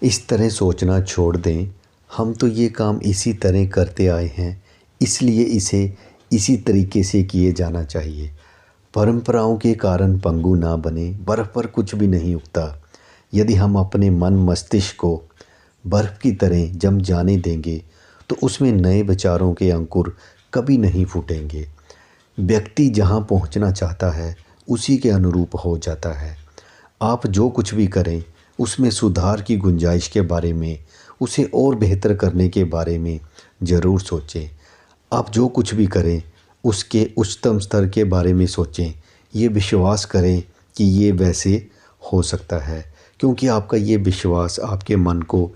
इस तरह सोचना छोड़ दें, हम तो ये काम इसी तरह करते आए हैं, इसलिए इसे इसी तरीके से किए जाना चाहिए। परंपराओं के कारण पंगु ना बने, बर्फ़ पर कुछ भी नहीं उगता। यदि हम अपने मन मस्तिष्क को बर्फ़ की तरह जम जाने देंगे तो उसमें नए विचारों के अंकुर कभी नहीं फूटेंगे। व्यक्ति जहाँ पहुँचना चाहता है उसी के अनुरूप हो जाता है। आप जो कुछ भी करें उसमें सुधार की गुंजाइश के बारे में, उसे और बेहतर करने के बारे में ज़रूर सोचें। आप जो कुछ भी करें उसके उच्चतम स्तर के बारे में सोचें। ये विश्वास करें कि ये वैसे हो सकता है, क्योंकि आपका ये विश्वास आपके मन को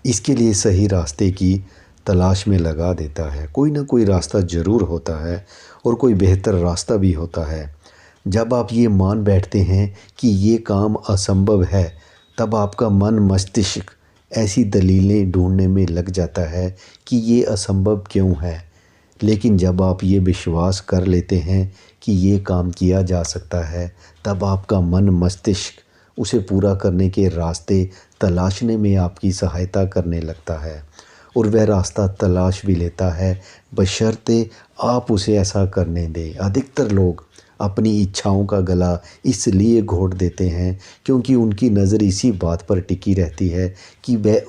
इसके लिए सही रास्ते की तलाश में लगा देता है। कोई ना कोई रास्ता ज़रूर होता है और कोई बेहतर रास्ता भी होता है। जब आप ये मान बैठते हैं कि ये काम असंभव है, तब आपका मन मस्तिष्क ऐसी दलीलें ढूंढने में लग जाता है कि ये असंभव क्यों है। लेकिन जब आप ये विश्वास कर लेते हैं कि ये काम किया जा सकता है, तब आपका मन मस्तिष्क उसे पूरा करने के रास्ते तलाशने में आपकी सहायता करने लगता है और वह रास्ता तलाश भी लेता है, बशर्ते आप उसे ऐसा करने दें। अधिकतर लोग अपनी इच्छाओं का गला इसलिए घोंट देते हैं क्योंकि उनकी नज़र इसी बात पर टिकी रहती है कि वह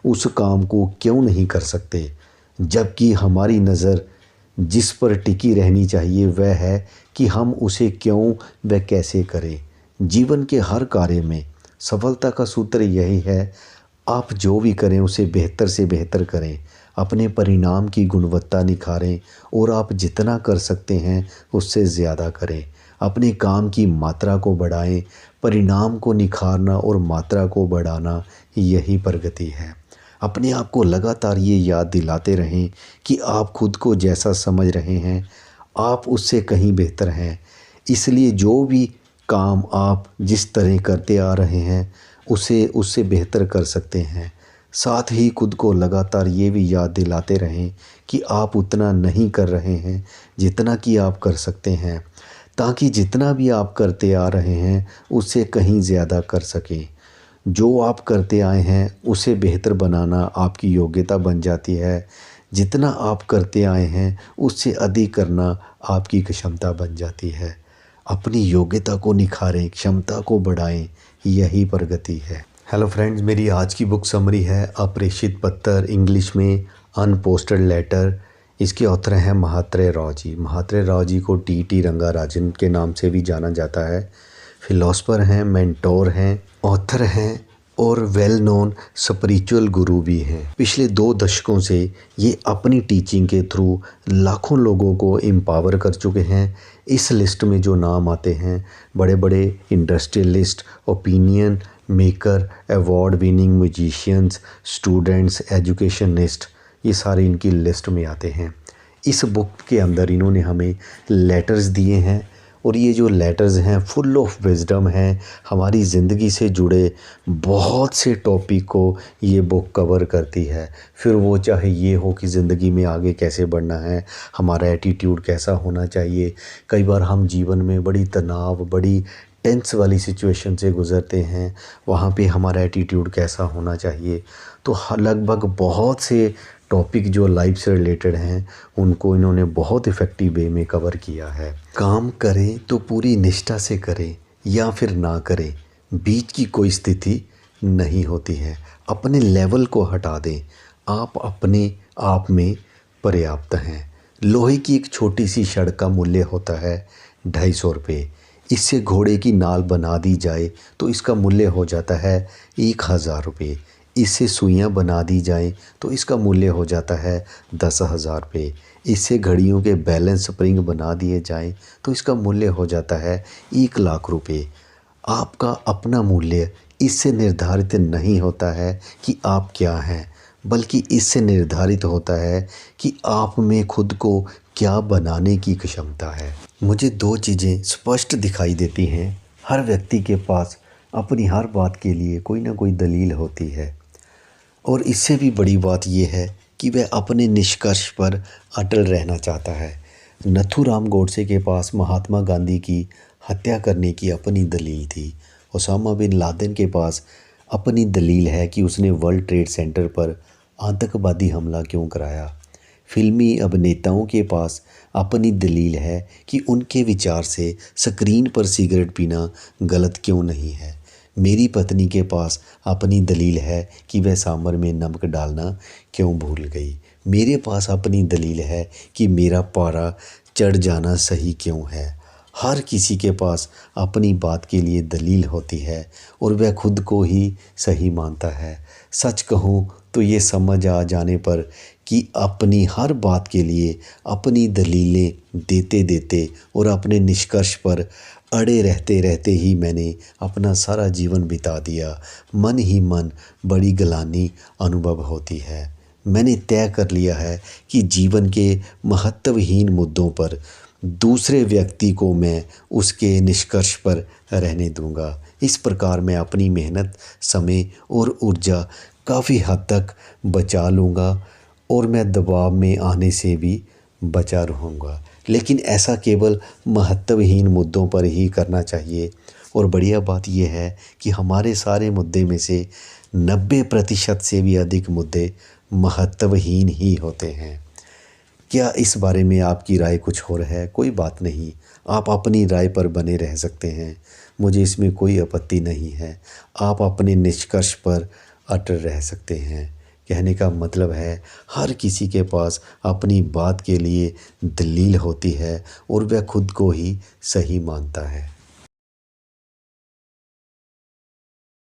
उस काम को क्यों नहीं कर सकते, जबकि हमारी नज़र जिस पर टिकी रहनी चाहिए वह है कि हम उसे क्यों व कैसे करें। जीवन के हर कार्य में सफलता का सूत्र यही है, आप जो भी करें उसे बेहतर से बेहतर करें, अपने परिणाम की गुणवत्ता निखारें और आप जितना कर सकते हैं उससे ज़्यादा करें। अपने काम की मात्रा को बढ़ाएं। परिणाम को निखारना और मात्रा को बढ़ाना यही प्रगति है। अपने आप को लगातार ये याद दिलाते रहें कि आप खुद को जैसा समझ रहे हैं आप उससे कहीं बेहतर हैं। इसलिए जो भी काम आप जिस तरह करते आ रहे हैं उसे उससे बेहतर कर सकते हैं। साथ ही खुद को लगातार ये भी याद दिलाते रहें कि आप उतना नहीं कर रहे हैं जितना कि आप कर सकते हैं, ताकि जितना भी आप करते आ रहे हैं उससे कहीं ज़्यादा कर सकें। जो आप करते आए हैं उसे बेहतर बनाना आपकी योग्यता बन जाती है। जितना आप करते आए हैं उससे अधिक करना आपकी क्षमता बन जाती है। अपनी योग्यता को निखारें, क्षमता को बढ़ाएं, यही प्रगति है। हेलो फ्रेंड्स, मेरी आज की बुक समरी है अप्रेषित पत्र, इंग्लिश में अनपोस्टेड लेटर। इसके ऑथर हैं महात्रेय राव जी। महात्रेय राव जी को टी रंगाराजन के नाम से भी जाना जाता है। फिलोसफर हैं, मेंटोर हैं, ऑथर हैं और वेल नोन स्पिरिचुअल गुरु भी हैं। पिछले 2 दशकों से ये अपनी टीचिंग के थ्रू लाखों लोगों को एम्पावर कर चुके हैं। इस लिस्ट में जो नाम आते हैं, बड़े बड़े industrialist, opinion maker, award winning musicians, students, educationist, ये सारे इनकी लिस्ट में आते हैं। इस बुक के अंदर इन्होंने हमें लेटर्स दिए हैं और ये जो लेटर्स हैं फुल ऑफ विजडम हैं। हमारी ज़िंदगी से जुड़े बहुत से टॉपिक को ये बुक कवर करती है। फिर वो चाहे ये हो कि ज़िंदगी में आगे कैसे बढ़ना है, हमारा एटीट्यूड कैसा होना चाहिए। कई बार हम जीवन में बड़ी तनाव, बड़ी टेंस वाली सिचुएशन से गुज़रते हैं, वहाँ पे हमारा एटीट्यूड कैसा होना चाहिए। तो लगभग बहुत से टॉपिक जो लाइफ से रिलेटेड हैं उनको इन्होंने बहुत इफ़ेक्टिव वे में कवर किया है। काम करें तो पूरी निष्ठा से करें या फिर ना करें, बीच की कोई स्थिति नहीं होती है। अपने लेवल को हटा दें, आप अपने आप में पर्याप्त हैं। लोहे की एक छोटी सी छड़ का मूल्य होता है 250 रुपये। इससे घोड़े की नाल बना दी जाए तो इसका मूल्य हो जाता है 1000 रुपये। इससे सुइयाँ बना दी जाएं तो इसका मूल्य हो जाता है 10,000 रुपये। इससे घड़ियों के बैलेंस स्प्रिंग बना दिए जाएं तो इसका मूल्य हो जाता है 1,00,000 रुपये। आपका अपना मूल्य इससे निर्धारित नहीं होता है कि आप क्या हैं, बल्कि इससे निर्धारित होता है कि आप में खुद को क्या बनाने की क्षमता है। मुझे 2 चीज़ें स्पष्ट दिखाई देती हैं। हर व्यक्ति के पास अपनी हर बात के लिए कोई ना कोई दलील होती है और इससे भी बड़ी बात यह है कि वह अपने निष्कर्ष पर अटल रहना चाहता है। नथुराम गोडसे के पास महात्मा गांधी की हत्या करने की अपनी दलील थी। ओसामा बिन लादेन के पास अपनी दलील है कि उसने वर्ल्ड ट्रेड सेंटर पर आतंकवादी हमला क्यों कराया। फिल्मी अभिनेताओं के पास अपनी दलील है कि उनके विचार से स्क्रीन पर सिगरेट पीना गलत क्यों नहीं है। मेरी पत्नी के पास अपनी दलील है कि वह सांभर में नमक डालना क्यों भूल गई। मेरे पास अपनी दलील है कि मेरा पारा चढ़ जाना सही क्यों है। हर किसी के पास अपनी बात के लिए दलील होती है और वह खुद को ही सही मानता है। सच कहूँ तो ये समझ आ जाने पर कि अपनी हर बात के लिए अपनी दलीलें देते देते और अपने निष्कर्ष पर अड़े रहते रहते ही मैंने अपना सारा जीवन बिता दिया। मन ही मन बड़ी ग्लानि अनुभव होती है। मैंने तय कर लिया है कि जीवन के महत्वहीन मुद्दों पर दूसरे व्यक्ति को मैं उसके निष्कर्ष पर रहने दूंगा। इस प्रकार मैं अपनी मेहनत, समय और ऊर्जा काफ़ी हद तक बचा लूँगा और मैं दबाव में आने से भी बचा रहूँगा। लेकिन ऐसा केवल महत्वहीन मुद्दों पर ही करना चाहिए। और बढ़िया बात यह है कि हमारे सारे मुद्दे में से 90% से भी अधिक मुद्दे महत्वहीन ही होते हैं। क्या इस बारे में आपकी राय कुछ और है? कोई बात नहीं, आप अपनी राय पर बने रह सकते हैं। मुझे इसमें कोई आपत्ति नहीं है। आप अपने निष्कर्ष पर अटल रह सकते हैं। कहने का मतलब है हर किसी के पास अपनी बात के लिए दलील होती है और वह खुद को ही सही मानता है।